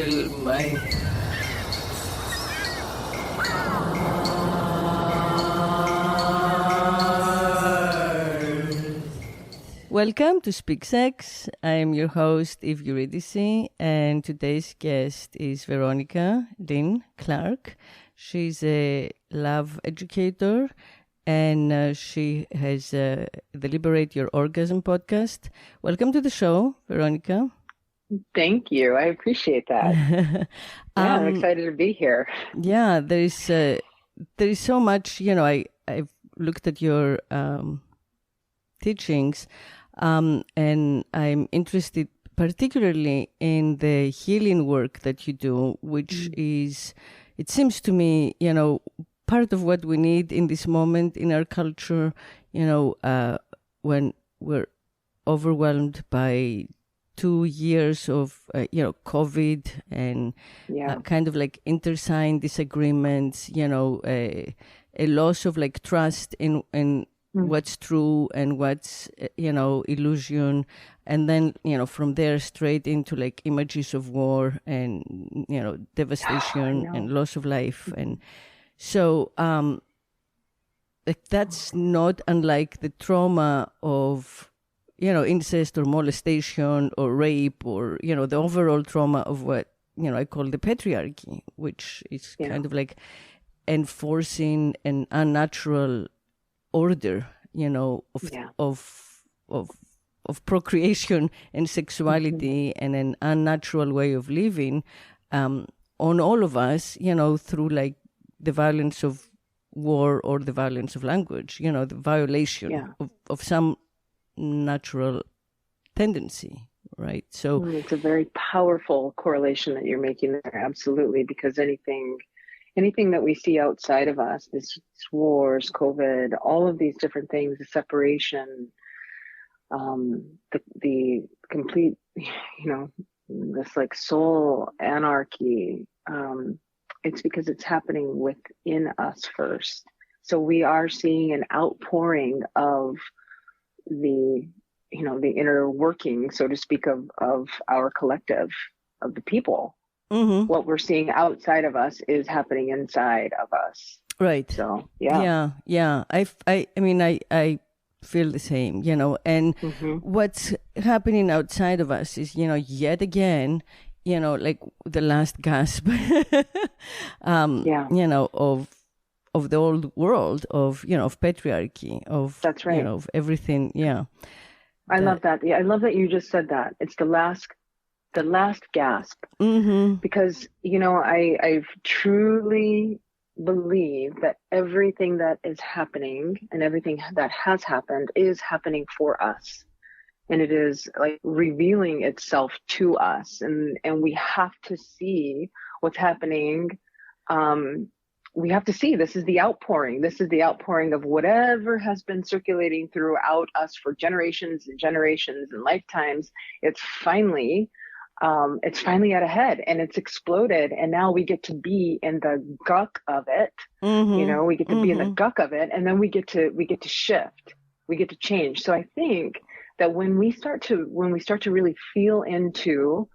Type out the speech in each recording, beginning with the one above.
kill my... Welcome to Speak Sex. I am your host, Eurydice, and today's guest is Veronica Clark. She's a love educator, and she has the Liberate Your Orgasm podcast. Welcome to the show, Veronica. Thank you. I appreciate that. I'm excited to be here. Yeah, there is so much. I've looked at your teachings, and I'm interested particularly in the healing work that you do, which is, it seems to me, part of what we need in this moment in our culture, when we're overwhelmed by 2 years of, COVID and kind of like intersign disagreements, a loss of like trust in what's true and what's, illusion. And then, from there straight into like images of war and, devastation and loss of life. And so, that's not unlike the trauma of, incest or molestation or rape or, the overall trauma of what, I call the patriarchy, which is kind of like enforcing an unnatural order, of procreation and sexuality and an unnatural way of living on all of us, through like the violence of war or the violence of language, the violation of some natural tendency, right? So it's a very powerful correlation that you're making there, absolutely, because anything that we see outside of us, this wars, COVID, all of these different things, the separation, the complete, this like soul anarchy, it's because it's happening within us first. So we are seeing an outpouring of the inner working, so to speak, of our collective, of the people. What we're seeing outside of us is happening inside of us. Right. So yeah. I mean, I feel the same, and what's happening outside of us is, yet again, like the last gasp, of the old world of, of patriarchy, of, that's right. Of everything. Yeah. I love that. Yeah. I love that you just said that. It's the last gasp, because, I truly believe that everything that is happening and everything that has happened is happening for us. And it is like revealing itself to us. And we have to see what's happening. We have to see, this is the outpouring. This is the outpouring of whatever has been circulating throughout us for generations and generations and lifetimes. It's finally at a head, and it's exploded. And now we get to be in the guck of it. We get to be in the guck of it, and then we get to shift. We get to change. So I think that when we start to really feel into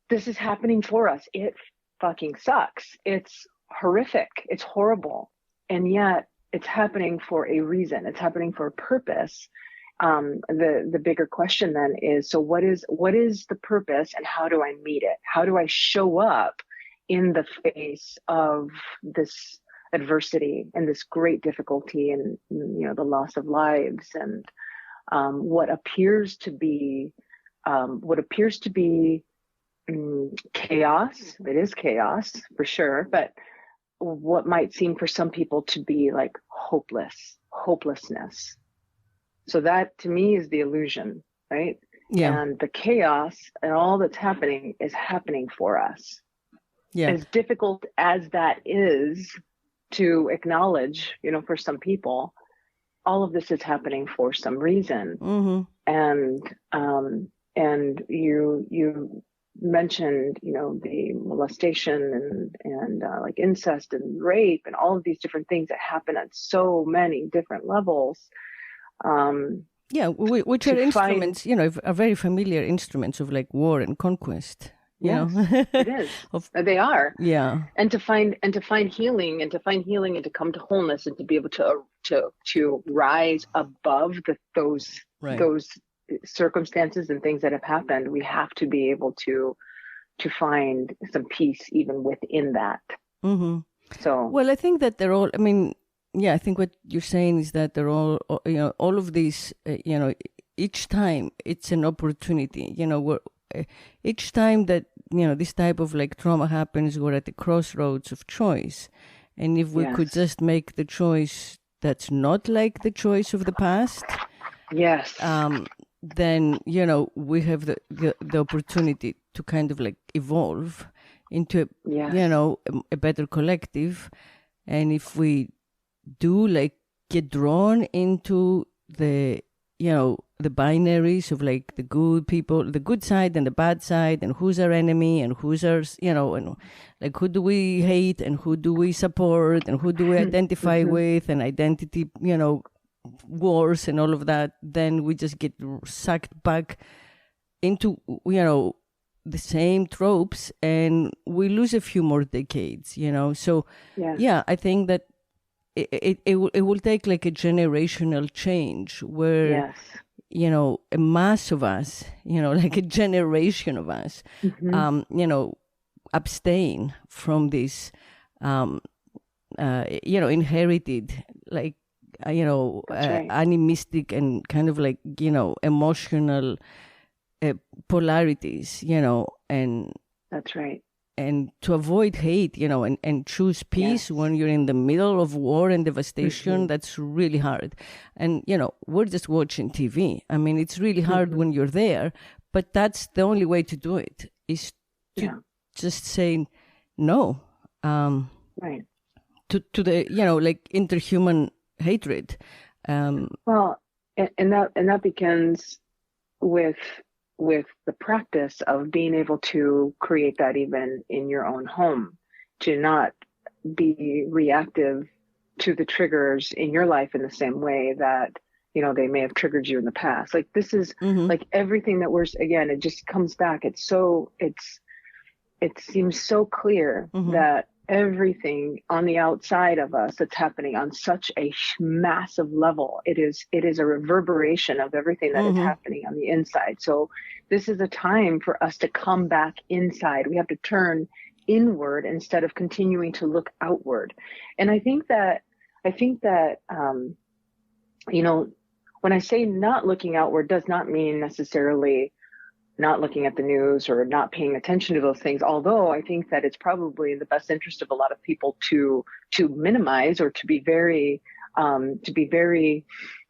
this is happening for us, it fucking sucks. It's horrific. It's horrible. And yet it's happening for a reason. It's happening for a purpose. The bigger question then is, so what is the purpose, and how do I meet it? How do I show up in the face of this adversity and this great difficulty and, the loss of lives and, what appears to be chaos. It is chaos for sure, but what might seem for some people to be like hopelessness. So that to me is the illusion, right? Yeah. And the chaos and all that's happening is happening for us. Yeah. As difficult as that is to acknowledge, for some people, all of this is happening for some reason. And you mentioned, the molestation and like incest and rape and all of these different things that happen at so many different levels. Which are instruments, are very familiar instruments of like war and conquest. you Yes, know. it is. They are. Yeah. And to find healing and to come to wholeness and to be able to rise above Right. those circumstances and things that have happened, we have to be able to find some peace even within that. Mm-hmm. So, well, I think that they're all, I mean, yeah, I think what you're saying is that they're all, all of these, each time it's an opportunity, each time that, this type of like trauma happens, we're at the crossroads of choice. And if we could just make the choice that's not like the choice of the past, yes, then, we have the opportunity to kind of like evolve into, a better collective. And if we do like get drawn into the, the binaries of like the good people, the good side and the bad side, and who's our enemy and who's our, and like who do we hate and who do we support and who do we identify with, and identity, wars and all of that, then we just get sucked back into, the same tropes, and we lose a few more decades, So, yeah, I think that it will take like a generational change where, a mass of us, like a generation of us, abstain from this, inherited, like, animistic and kind of like, emotional polarities, and that's right. And to avoid hate, and choose peace when you're in the middle of war and devastation, that's really hard. And, we're just watching TV. I mean, it's really hard when you're there, but that's the only way to do it, is to just say no, right, to the, like interhuman hatred. Well, and that begins with the practice of being able to create that even in your own home, to not be reactive to the triggers in your life in the same way that, they may have triggered you in the past. Like this is like everything that again, it just comes back. It seems so clear that everything on the outside of us that's happening on such a massive level, it is a reverberation of everything that is happening on the inside. So this is a time for us to come back inside. We have to turn inward instead of continuing to look outward. And I think that when I say not looking outward, does not mean necessarily not looking at the news or not paying attention to those things. Although I think that it's probably in the best interest of a lot of people to minimize or to be very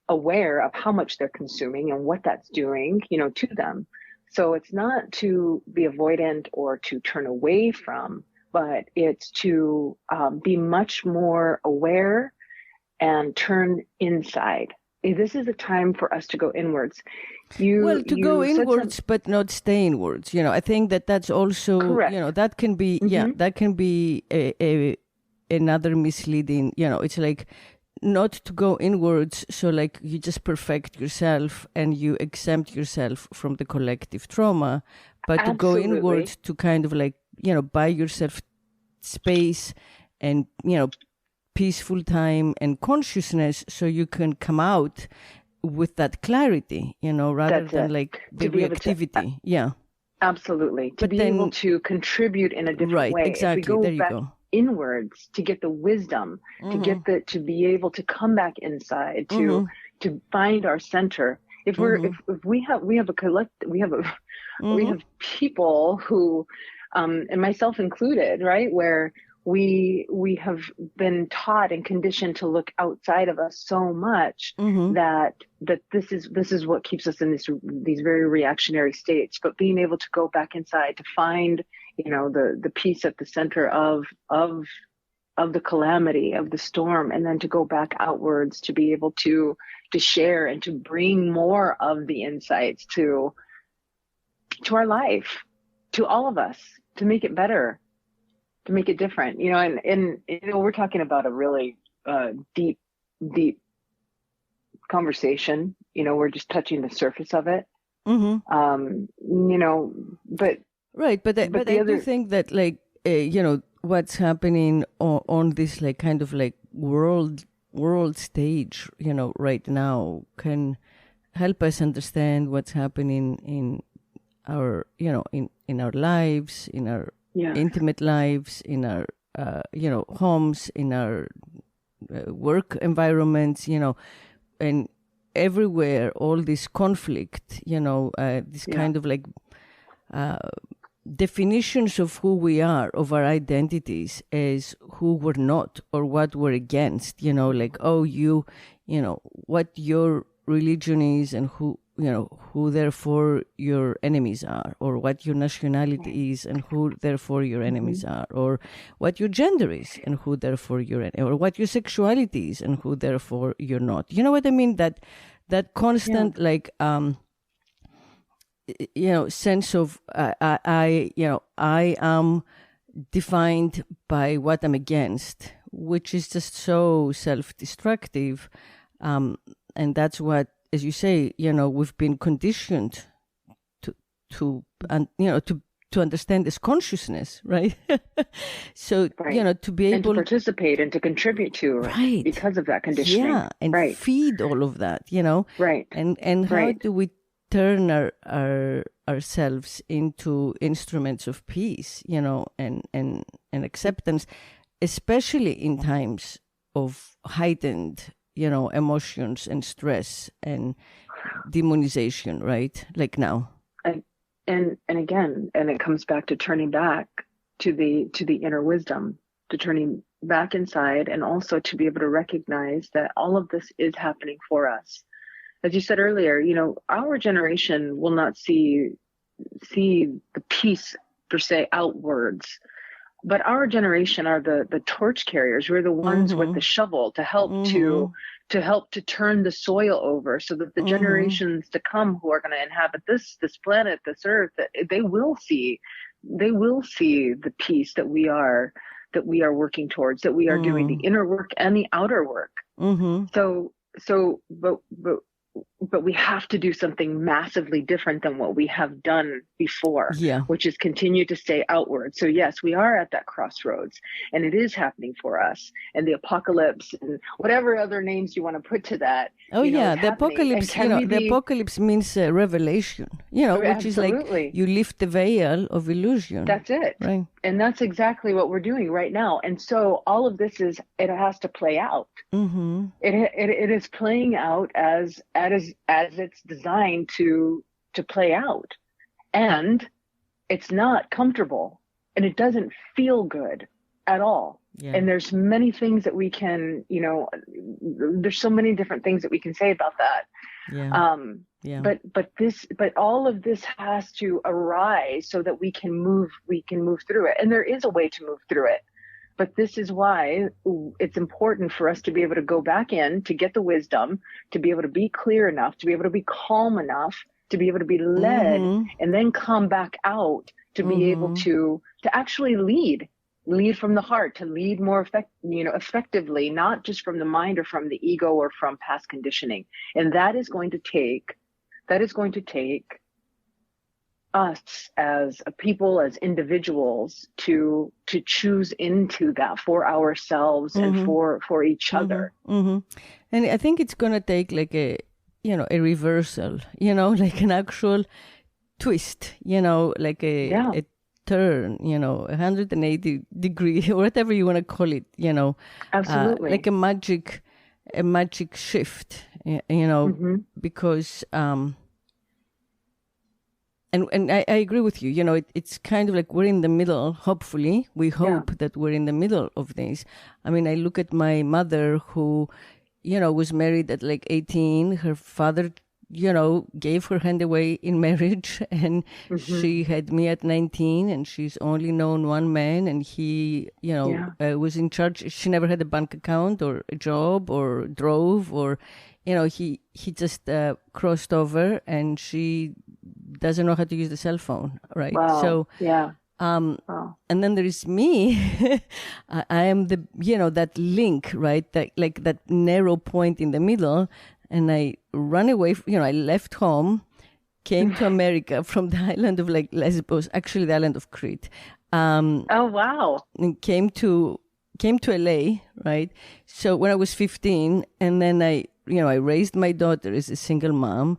aware of how much they're consuming and what that's doing, to them. So it's not to be avoidant or to turn away from, but it's to be much more aware and turn inside. This is a time for us to go inwards. To go inwards, but not stay inwards. I think that's also, correct. That can be, that can be another misleading, it's like not to go inwards. So like you just perfect yourself and you exempt yourself from the collective trauma, but to go inwards to kind of like, buy yourself space and, peaceful time and consciousness so you can come out with that clarity, rather than like the reactivity. Absolutely. To be able to contribute in a different way. Exactly. If we go back inwards to get the wisdom, to be able to come back inside, to find our center. If we have people who, and myself included, right, where we have been taught and conditioned to look outside of us so much that this is what keeps us in these very reactionary states. But being able to go back inside to find, the peace at the center of the calamity, of the storm, and then to go back outwards to be able to share and to bring more of the insights to our life, to all of us, to make it better, to make it different, and we're talking about a really deep conversation. We're just touching the surface of it. But Right, but I do think that what's happening on this like kind of like world stage, right now can help us understand what's happening in our in our lives, in our intimate lives, in our homes, in our work environments, and everywhere, all this conflict, this kind of like definitions of who we are, of our identities, as who we're not or what we're against, like, what your religion is and who therefore your enemies are, or what your nationality is and who therefore your enemies are, or what your gender is and who therefore or what your sexuality is and who therefore you're not. You know what I mean? That constant sense of I am defined by what I'm against, which is just so self-destructive, and that's what, as you say, we've been conditioned to understand as consciousness, right? So to be able and to participate and to contribute to, right, because of that conditioning, and feed all of that, right, and how do we turn ourselves into instruments of peace, and acceptance, especially in times of heightened, emotions and stress and demonization, right? Like now. And again, and it comes back to turning back to the inner wisdom, to turning back inside, and also to be able to recognize that all of this is happening for us. As you said earlier, our generation will not see the peace per se outwards, but our generation are the torch carriers. We're the ones with the shovel to help to turn the soil over, so that the generations to come who are going to inhabit this planet, this earth, they will see the peace that we are working towards, that we are doing the inner work and the outer work. But we have to do something massively different than what we have done before, which is continue to stay outward. So yes, we are at that crossroads, and it is happening for us. And the apocalypse, and whatever other names you want to put to that. The apocalypse. The apocalypse means revelation. Which absolutely. is like you lift the veil of illusion. That's it, right? And that's exactly what we're doing right now. And so all of this it has to play out. It is playing out as it's designed to play out, and it's not comfortable, and it doesn't feel good at all. And there's many things that we can, there's so many different things that we can say about that. But all of this has to arise so that we can move through it, and there is a way to move through it. But this is why it's important for us to be able to go back in, to get the wisdom, to be able to be clear enough, to be able to be calm enough, to be able to be led, and then come back out to be able to actually lead from the heart, to lead more effectively, not just from the mind or from the ego or from past conditioning. And that is going to take us as a people, as individuals, to choose into that for ourselves and for each other. And I think it's going to take like a reversal, like an actual twist, like a turn, 180 degree, or whatever you want to call it, absolutely, like a magic shift, because And I agree with you. It's kind of like we're in the middle. Hopefully, we hope that we're in the middle of this. I mean, I look at my mother who, was married at like 18. Her father, gave her hand away in marriage, and she had me at 19, and she's only known one man, and he, was in charge. She never had a bank account or a job or drove, or, he just crossed over, and she doesn't know how to use the cell phone, right? Wow. So, and then there is me. I am the, that link, right? That narrow point in the middle, and I run away. I left home, came to America from the island of like Lesbos, actually the island of Crete. Oh, wow. And came to LA, right? So when I was 15, and then I raised my daughter as a single mom,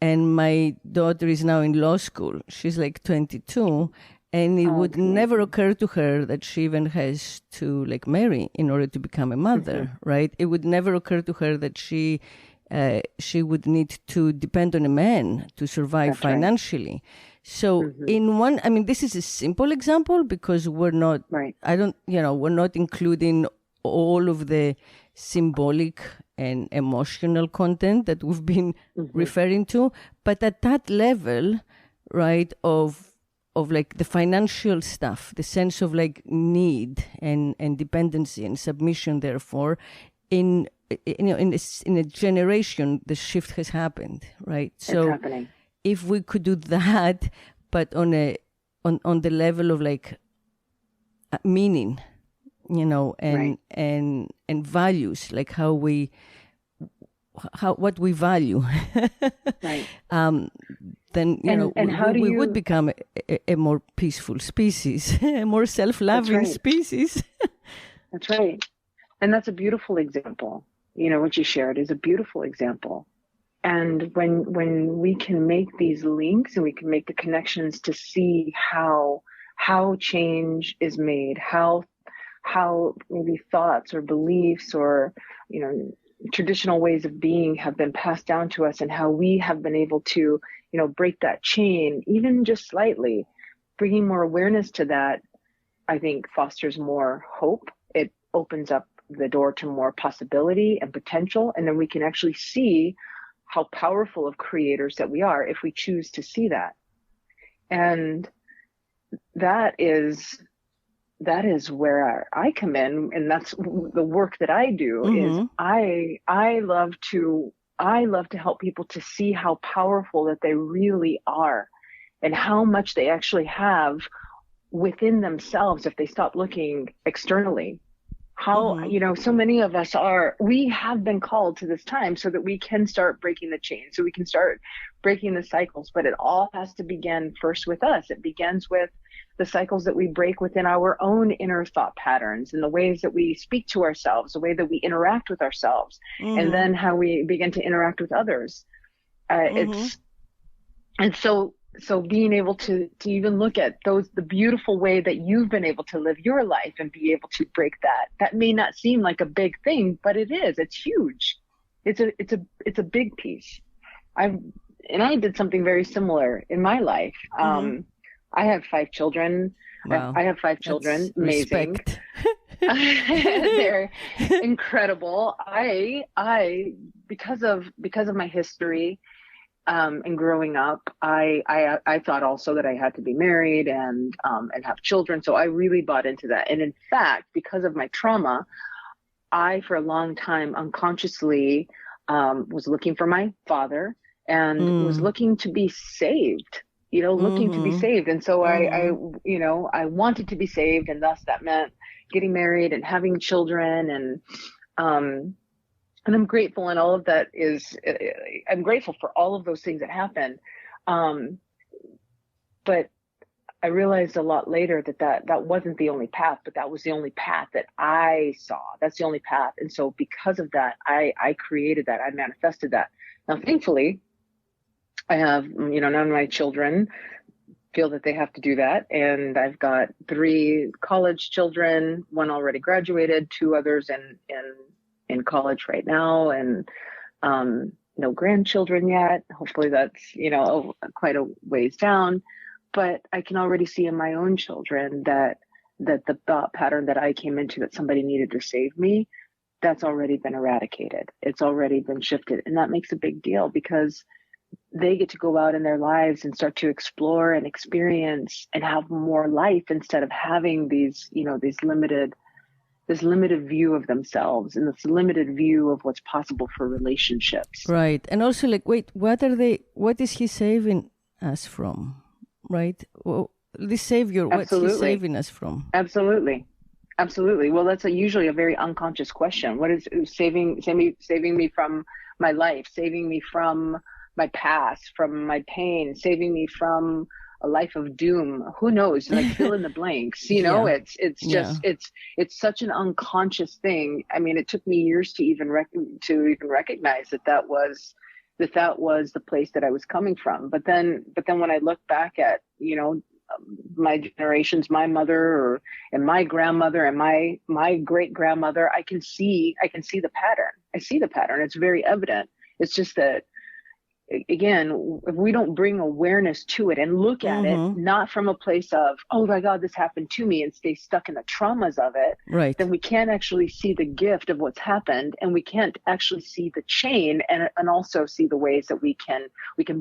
and my daughter is now in law school. She's like 22, and it would never occur to her that she even has to like marry in order to become a mother, right? It would never occur to her that she would need to depend on a man to survive financially. Right. So this is a simple example because we're not, we're not including all of the symbolic and emotional content that we've been referring to. But at that level, right, of like the financial stuff, the sense of like need and dependency and submission, therefore, in a generation, the shift has happened, right? So it's happening. If we could do that, but on the level of like meaning, and values, like what we value, right? Then we would become a more peaceful species, a more self-loving species. That's right. And that's a beautiful example. What you shared is a beautiful example. And when we can make these links and we can make the connections to see how change is made, how maybe thoughts or beliefs or, traditional ways of being have been passed down to us, and how we have been able to, break that chain, even just slightly, bringing more awareness to that, I think fosters more hope. It opens up the door to more possibility and potential. And then we can actually see how powerful of creators that we are if we choose to see that. And that is where I come in, and that's the work that I do. Is I love to help people to see how powerful that they really are, and how much they actually have within themselves if they stop looking externally. How, so many of us we have been called to this time so that we can start breaking the chains, so we can start breaking the cycles, but it all has to begin first with us. It begins with the cycles that we break within our own inner thought patterns, and the ways that we speak to ourselves, the way that we interact with ourselves, and then how we begin to interact with others. So being able to even look at the beautiful way that you've been able to live your life and be able to break that may not seem like a big thing, but it is. It's huge. It's a big piece. I did something very similar in my life. I have 5 children. Wow. I have 5 children. That's amazing. Respect. They're incredible. I because of my history, and growing up, I thought also that I had to be married and have children. So I really bought into that. And in fact, because of my trauma, I, for a long time, unconsciously, was looking for my father and was looking to be saved, looking to be saved. And so I wanted to be saved. And thus that meant getting married and having children. And I'm grateful, and all of that I'm grateful for all of those things that happened. But I realized a lot later that wasn't the only path, but that was the only path that I saw. That's the only path. And so because of that, I created that. I manifested that. Now, thankfully, I have, none of my children feel that they have to do that. And I've got 3 college children, 1 already graduated, 2 others in college right now, and no grandchildren yet. Hopefully that's, quite a ways down. But I can already see in my own children that the thought pattern that I came into, that somebody needed to save me, that's already been eradicated. It's already been shifted. And that makes a big deal, because they get to go out in their lives and start to explore and experience and have more life, instead of having these this limited view of themselves and this limited view of what's possible for relationships. Right. And also, like, wait, what is he saving us from? Right? Well, this Savior, what's he saving us from? Absolutely. Well, that's usually a very unconscious question. What is saving me from my life, saving me from my past, from my pain, saving me from a life of doom. Who knows? Like, fill in the blanks. You know, it's just it's such an unconscious thing. I mean, it took me years to even recognize that was the place that I was coming from. But then when I look back at, you know, my generations, my mother and my grandmother and my great grandmother, I can see the pattern. I see the pattern. It's very evident. It's just that, again, if we don't bring awareness to it and look at it, not from a place of, oh my God, this happened to me, and stay stuck in the traumas of it, right, then we can't actually see the gift of what's happened, and we can't actually see the chain, and also see the ways that we can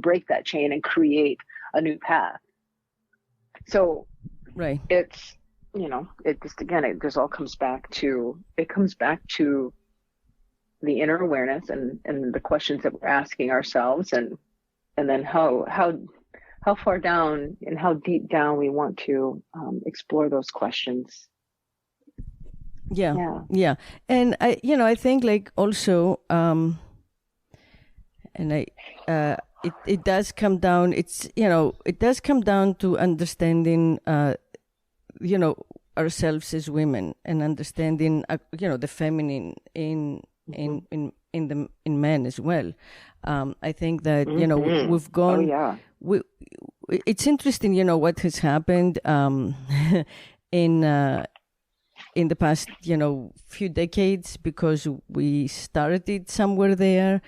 break that chain and create a new path. So right, it's, you know, it just, again, it just all comes back to the inner awareness and the questions that we're asking ourselves, and then how far down and how deep down we want to explore those questions. Yeah. And I think, like, also, it does come down, it does come down to understanding, ourselves as women, and understanding, the feminine in men as well. I think that, we've gone, it's interesting, what has happened, in the past, few decades, because we started somewhere there,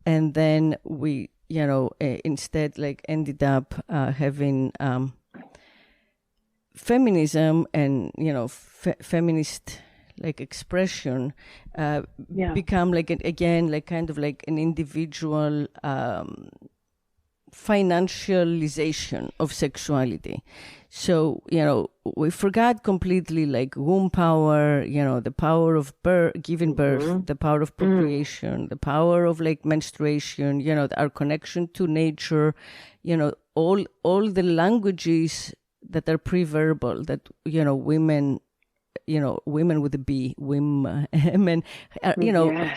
and then we, instead, like, ended up having feminism and, feminist, like, expression become, like, again, like, kind of like an individual financialization of sexuality. So, we forgot completely, like, womb power, the power of giving birth, the power of procreation, the power of, like, menstruation, our connection to nature, all the languages that are pre-verbal that, women with a B, women,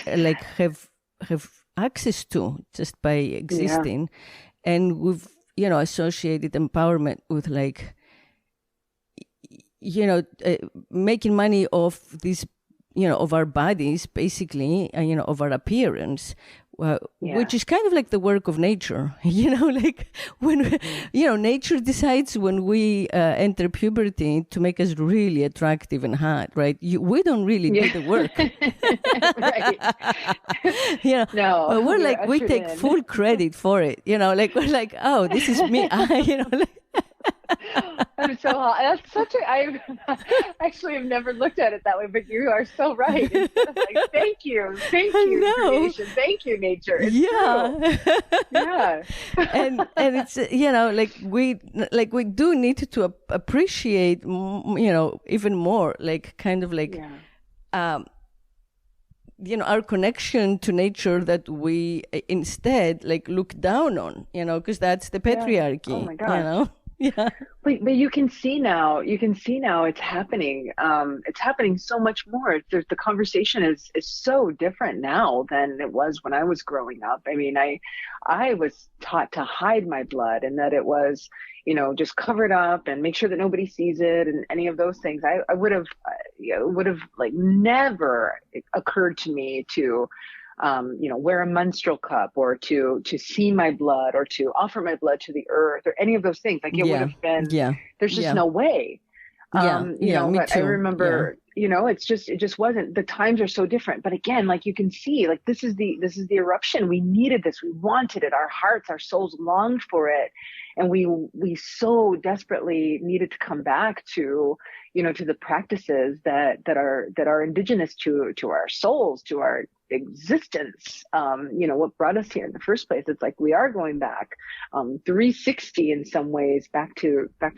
like, have access to just by existing. And we've, associated empowerment with, like, making money off these, of our bodies, basically, of our appearance, which is kind of like the work of nature, like, when, nature decides when we enter puberty to make us really attractive and hot, right? We don't really do the work. Right. No, but we're like, we take full credit for it, like, we're like, oh, this is me. Like, I'm so hot. That's such a, I actually have never looked at it that way, but you are so right. It's like, thank you, creation, thank you, nature. It's true. Yeah. and it's, like, we do need to appreciate, even more, like, kind of like, our connection to nature, that we instead, like, look down on, because that's the patriarchy. Oh my God. But you can see now it's happening. It's happening so much more. The conversation is so different now than it was when I was growing up. I mean, I was taught to hide my blood, and that it was, just cover it up and make sure that nobody sees it, and any of those things. I would have, like, never occurred to me to, wear a menstrual cup, or to see my blood, or to offer my blood to the earth, or any of those things. Like, it would have been, there's just no way. But I remember, it just wasn't, the times are so different. But again, like, you can see, like, this is the eruption. We needed this. We wanted it. Our hearts, our souls longed for it. And we so desperately needed to come back to, to the practices that are indigenous to our souls, to our existence. What brought us here in the first place. It's like, we are going back 360 in some ways, back to the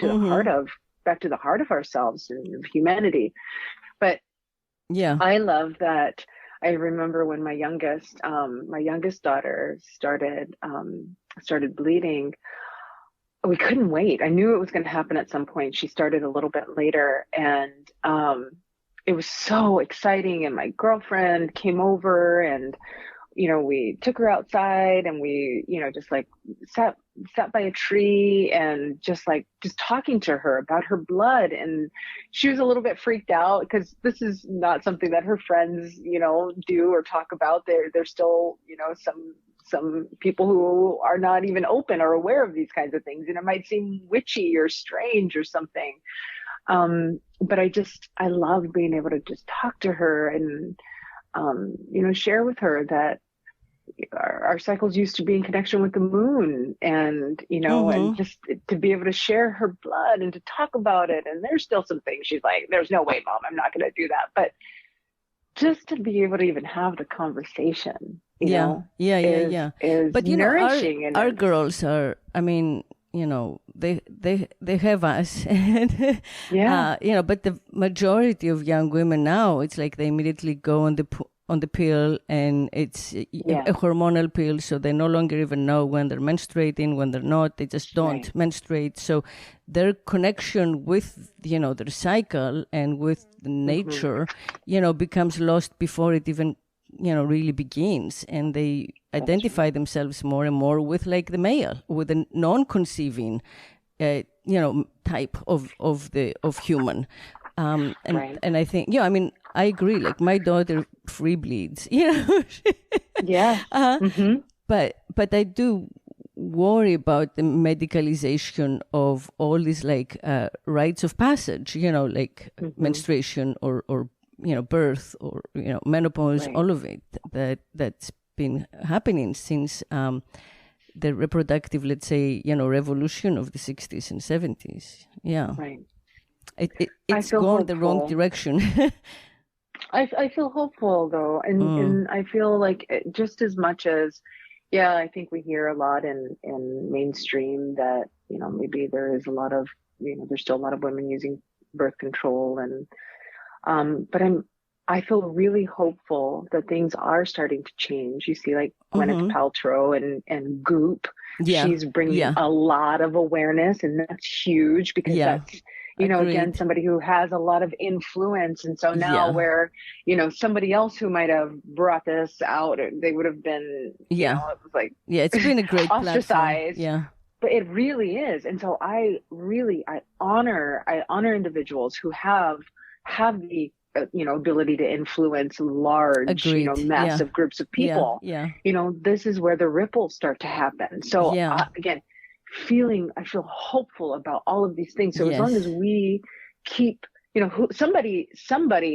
heart of ourselves and of humanity. But I love that. I remember when my youngest daughter started bleeding, we couldn't wait. I knew it was going to happen at some point. She started a little bit later, and it was so exciting. And my girlfriend came over, and we took her outside and we, just like sat by a tree and just talking to her about her blood. And she was a little bit freaked out because this is not something that her friends, do or talk about. There's still, some people who are not even open or aware of these kinds of things, and it might seem witchy or strange or something. But I love being able to just talk to her and, share with her that our cycles used to be in connection with the moon, and, and just to be able to share her blood and to talk about it. And there's still some things she's like, there's no way, Mom, I'm not going to do that. But just to be able to even have the conversation, is but nourishing. Our girls are, I mean, they have us, and but the majority of young women now, it's like they immediately go on the pill, and it's a hormonal pill, so they no longer even know when they're menstruating, when they're not. They just don't menstruate. So their connection with their cycle and with nature, becomes lost before it even really begins, and they identify themselves more and more with like the male, with a non-conceiving type of human. And I think, I mean, I agree. Like my daughter free bleeds, But I do worry about the medicalization of all these like rites of passage, menstruation or birth or menopause, all of it that's been happening since the reproductive, let's say, revolution of the 60s and 70s. Yeah. Right. It's gone the wrong direction. I feel hopeful though. And I feel like just as much as, I think we hear a lot in mainstream that, maybe there is a lot of, there's still a lot of women using birth control, and, but I feel really hopeful that things are starting to change. You see, like Gwyneth Paltrow and Goop, she's bringing a lot of awareness, and that's huge because that's, again, somebody who has a lot of influence. And so now where, somebody else who might have brought this out, they would have been, it was like, it's been a great ostracized. Platform. But it really is. And so I honor individuals who have the, ability to influence large, massive groups of people. This is where the ripples start to happen. So again, I feel hopeful about all of these things. So as long as we keep, somebody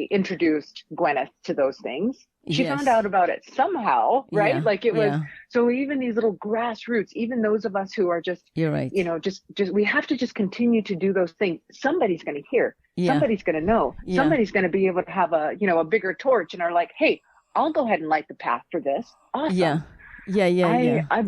introduced Gwyneth to those things. She found out about it somehow, right? Like it was, so even these little grassroots, even those of us who are just, you're right. Just we have to just continue to do those things. Somebody's going to hear, somebody's going to know, somebody's going to be able to have a bigger torch and are like, hey, I'll go ahead and light the path for this. Awesome. I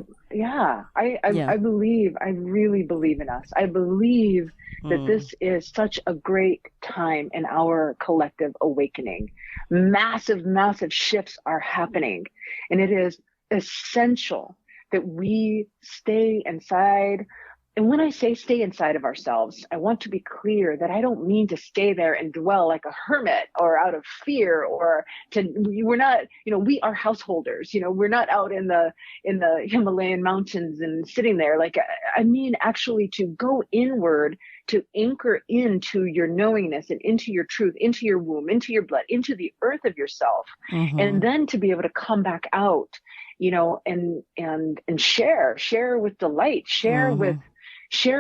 really believe in us. I believe that this is such a great time in our collective awakening. Massive, massive shifts are happening, and it is essential that we stay inside. And when I say stay inside of ourselves, I want to be clear that I don't mean to stay there and dwell like a hermit or out of fear, or we're not, we are householders, we're not out in the Himalayan mountains and sitting there. Like, I mean, actually to go inward, to anchor into your knowingness and into your truth, into your womb, into your blood, into the earth of yourself. And then to be able to come back out, and share with delight, share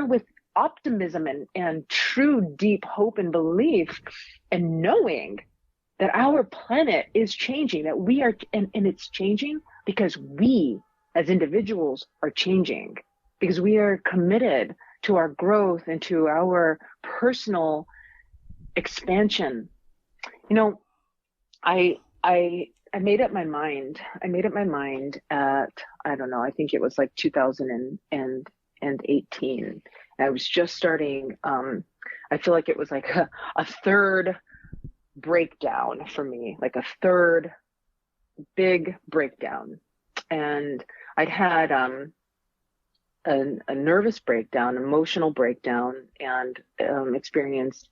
with optimism and true deep hope and belief, and knowing that our planet is changing, that we are, and it's changing because we as individuals are changing, because we are committed to our growth and to our personal expansion. I made up my mind. At, I don't know, I think it was like 2018. I was just starting, I feel like it was like a third breakdown for me, like a third big breakdown. And I'd had a nervous breakdown, emotional breakdown, and experienced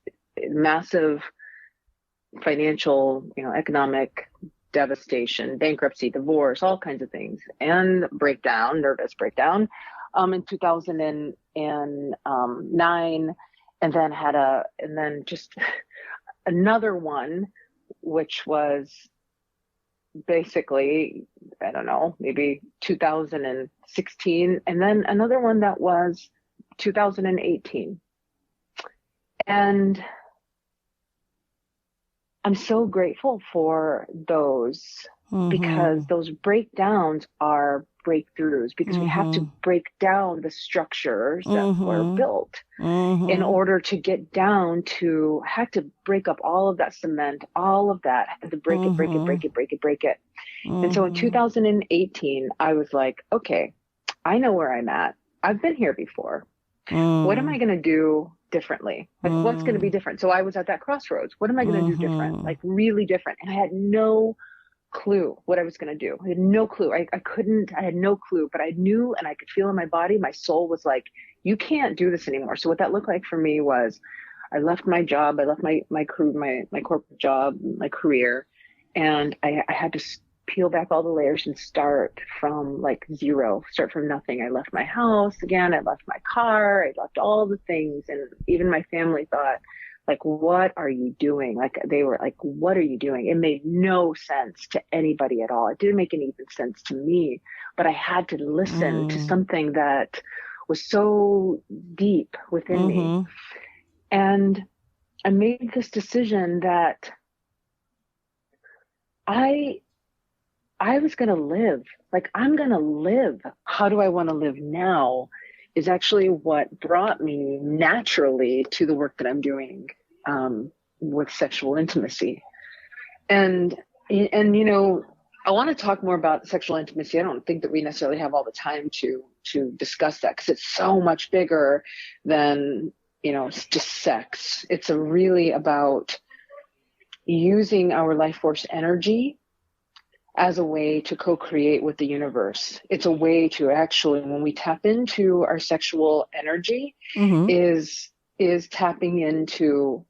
massive financial, economic devastation, bankruptcy, divorce, all kinds of things, and breakdown, nervous breakdown, in 2009, and then just another one, which was basically, I don't know, maybe 2016, and then another one that was 2018. And I'm so grateful for those, because those breakdowns are breakthroughs, because we have to break down the structures that were built in order to get down to, had to break up all of that cement, all of that, had to break it. And so in 2018, I was like, okay, I know where I'm at. I've been here before. What am I going to do differently? Like, what's going to be different? So I was at that crossroads. What am I going to do different? Like, really different. And I had no clue what I was going to do. I had no clue. I had no clue, but I knew, and I could feel in my body, my soul was like, you can't do this anymore. So what that looked like for me was, I left my job. I left my corporate job, my career. And I had to peel back all the layers and start from like zero, start from nothing. I left my house again. I left my car. I left all the things. And even my family thought, like, what are you doing? Like, they were like, what are you doing? It made no sense to anybody at all. It didn't make any even sense to me, but I had to listen to something that was so deep within me. And I made this decision that I was going to live. Like, I'm going to live. How do I want to live now is actually what brought me naturally to the work that I'm doing with sexual intimacy. And you know, I want to talk more about sexual intimacy. I don't think that we necessarily have all the time to discuss that, because it's so much bigger than, you know, just sex. It's really about using our life force energy as a way to co-create with the universe. It's a way to actually, when we tap into our sexual energy, is tapping into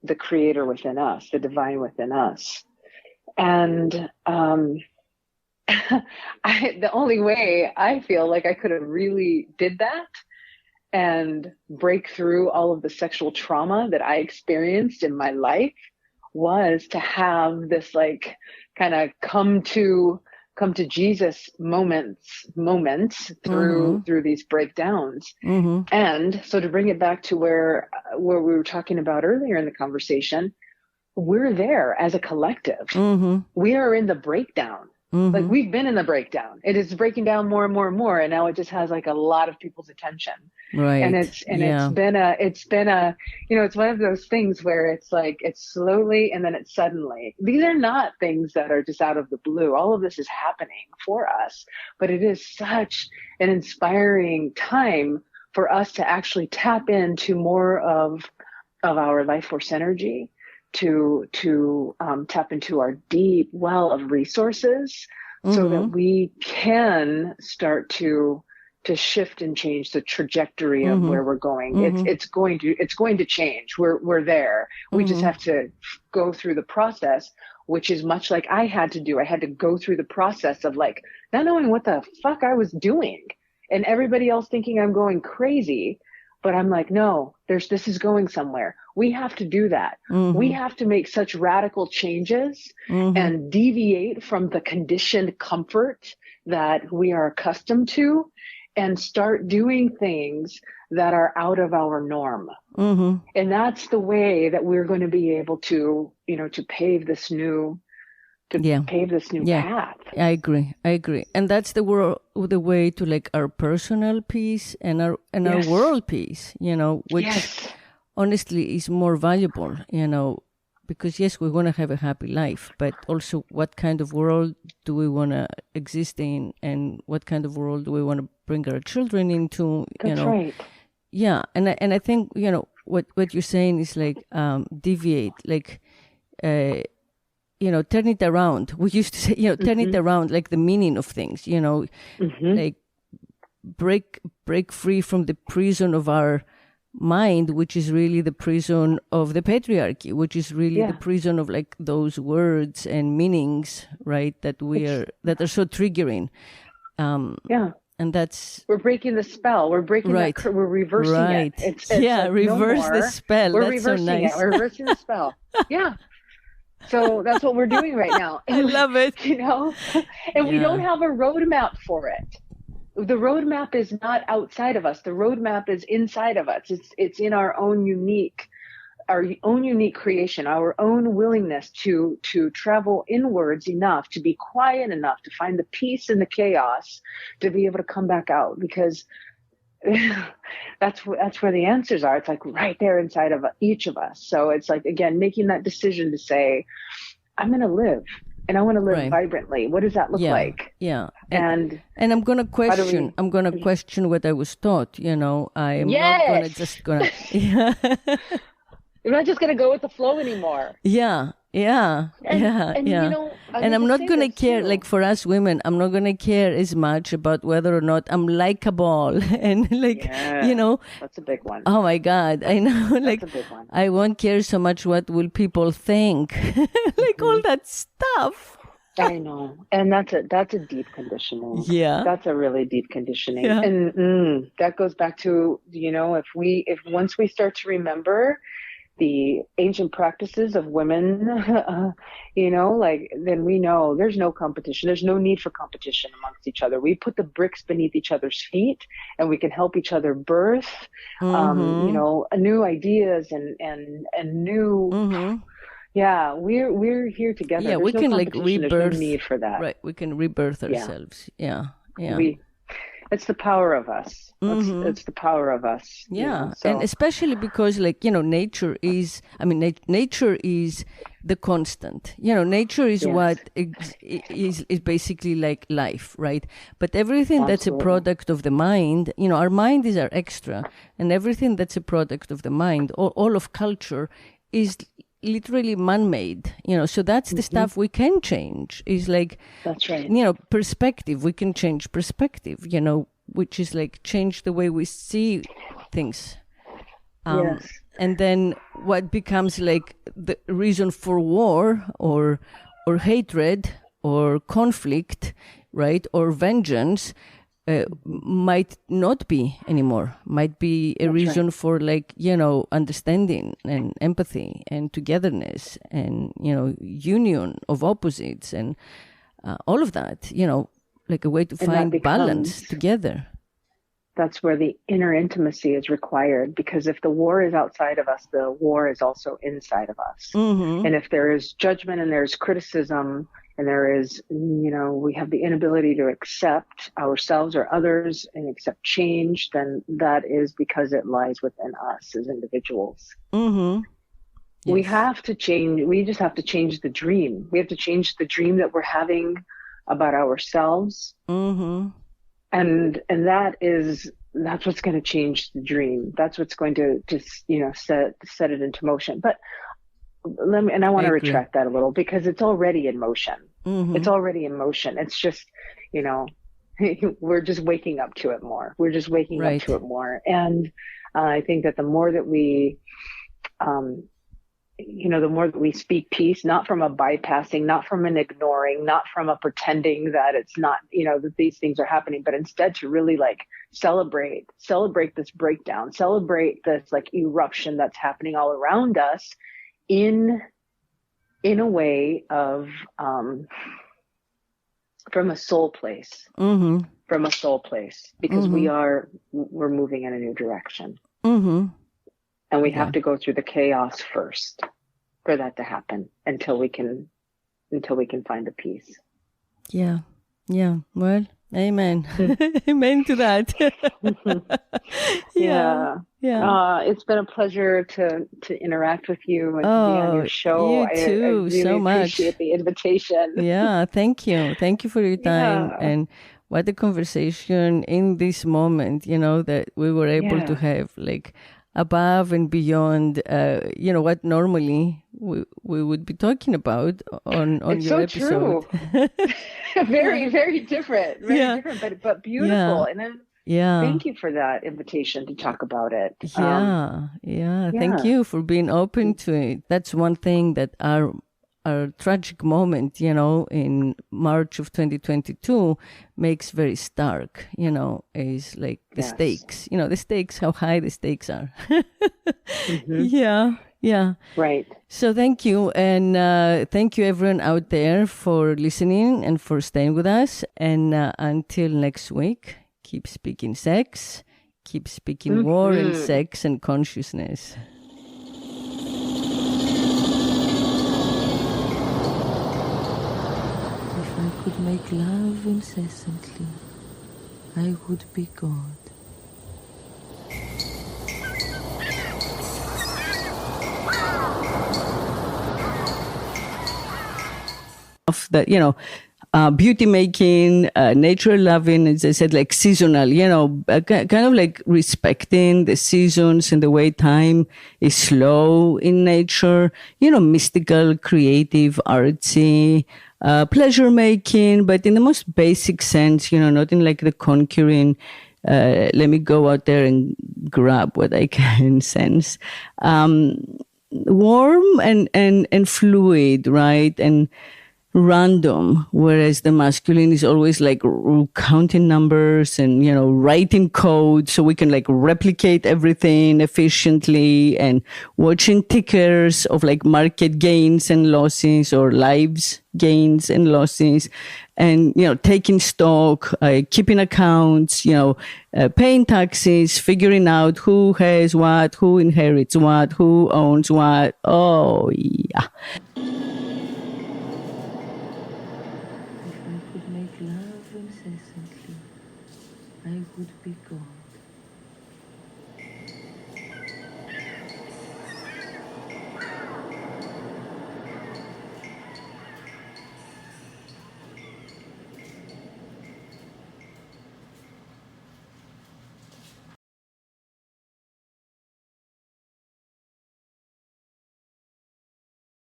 the creator within us, the divine within us. And the only way I feel like I could have really did that and break through all of the sexual trauma that I experienced in my life was to have this like kind of come to Jesus moments through these breakdowns. And so to bring it back to where we were talking about earlier in the conversation, we're there as a collective. We are in the breakdown. Like, we've been in the breakdown. It is breaking down more and more and more. And now it just has like a lot of people's attention. Right. And it's been a, you know, it's one of those things where it's like, it's slowly and then it's suddenly. These are not things that are just out of the blue. All of this is happening for us, but it is such an inspiring time for us to actually tap into more of our life force energy, to tap into our deep well of resources, so that we can start to shift and change the trajectory of where we're going. It's going to change. We're there. We just have to go through the process, which is much like I had to do. I had to go through the process of like not knowing what the fuck I was doing, and everybody else thinking I'm going crazy. But I'm like, no, this is going somewhere. We have to do that. We have to make such radical changes and deviate from the conditioned comfort that we are accustomed to, and start doing things that are out of our norm. And that's the way that we're going to be able to, you know, to pave this new path. I agree. And that's the way to like our personal peace and our world peace, you know, which honestly is more valuable, you know, because yes, we want to have a happy life, but also what kind of world do we want to exist in, and what kind of world do we want to bring our children into? That's right. Yeah, and I think, you know, what you're saying is like deviate, like you know, turn it around. We used to say, you know, turn it around, like the meaning of things, you know, like break free from the prison of our mind, which is really the prison of the patriarchy, which is really the prison of like those words and meanings, right? That are so triggering. And we're breaking the spell. We're breaking we're reversing it. It's like reverse the spell. We're that's reversing so nice. it. We're reversing the spell. Yeah. So that's what we're doing right now. I love it. You know, and we don't have a roadmap for it. The roadmap is not outside of us. The roadmap is inside of us. It's in our own unique creation, our own willingness to travel inwards enough, to be quiet enough, to find the peace in the chaos, to be able to come back out, because that's where the answers are. It's like right there inside of each of us. So it's like, again, making that decision to say, I'm going to live. And I want to live vibrantly. What does that look like? Yeah. And I'm going to question. I'm going to question what I was taught. You know, I'm not going to just going to. You're not just going to go with the flow anymore. Yeah. You know, and I'm not going to care, like for us women, I'm not going to care as much about whether or not I'm likable and like, you know. That's a big one. Oh my God, I know. Like, that's a big one. I won't care so much what will people think, like all that stuff. I know. And that's a deep conditioning. Yeah. That's a really deep conditioning. Yeah. And that goes back to, you know, if once we start to remember the ancient practices of women, you know, like, then we know there's no competition. There's no need for competition amongst each other. We put the bricks beneath each other's feet, and we can help each other birth, you know, new ideas and new, we're here together. Yeah, there's we no can like rebirth. There's no need for that. Right, we can rebirth ourselves. Yeah. It's the power of us. It's the power of us. Yeah, you know, so. And especially because, like, you know, nature is the constant. You know, nature is what is basically like life, right? But everything that's a product of the mind, you know, our mind is our extra, and everything that's a product of the mind, all of culture is literally man-made, you know, so that's the stuff we can change. Is like, that's right. You know, perspective. We can change perspective, you know, which is like change the way we see things. And then what becomes like the reason for war or hatred or conflict, right, or vengeance, might not be anymore, might be a reason for, like, you know, understanding and empathy and togetherness and, you know, union of opposites and all of that, you know, like a way to find balance together. That's where the inner intimacy is required, because if the war is outside of us, the war is also inside of us. And if there is judgment and there's criticism, and there is, you know, we have the inability to accept ourselves or others and accept change, then that is because it lies within us as individuals. Yes. We have to change. We just have to change the dream. We have to change the dream that we're having about ourselves. And that's what's going to change the dream. That's what's going to just, you know, set it into motion. But I want to retract that a little, because it's already in motion. It's already in motion. It's just, you know, we're just waking up to it more. We're just waking up to it more. And I think that the more that we, you know, the more that we speak peace, not from a bypassing, not from an ignoring, not from a pretending that it's not, you know, that these things are happening, but instead to really like celebrate this breakdown, celebrate this like eruption that's happening all around us, in a way of from a soul place, because we're moving in a new direction, and we have to go through the chaos first for that to happen until we can find the peace. Well, amen. Amen to that. It's been a pleasure to interact with you and to be on your show. You too, I really so much. Appreciate the invitation. Thank you for your time, and what a conversation in this moment, you know, that we were able to have, like, above and beyond, you know, what normally we would be talking about on it's your so episode. True. Very, very different. Very different, but beautiful. And then Yeah. Thank you for that invitation to talk about it. Yeah. Thank you for being open to it. That's one thing that our tragic moment, in March of 2022 makes very stark, is like the stakes, the stakes, how high the stakes are. Yeah. Right. So thank you. And thank you everyone out there for listening and for staying with us. And until next week, keep speaking sex, keep speaking war and sex and consciousness. If I could make love incessantly, I would be God. Of that, beauty making, nature loving, as I said, like seasonal, kind of like respecting the seasons and the way time is slow in nature, mystical, creative, artsy, pleasure making, but in the most basic sense, not in like the conquering, let me go out there and grab what I can sense. Warm and fluid, right? And random, whereas the masculine is always like counting numbers and, writing code so we can like replicate everything efficiently, and watching tickers of like market gains and losses or lives gains and losses, and, taking stock, keeping accounts, paying taxes, figuring out who has what, who inherits what, who owns what. Oh, yeah.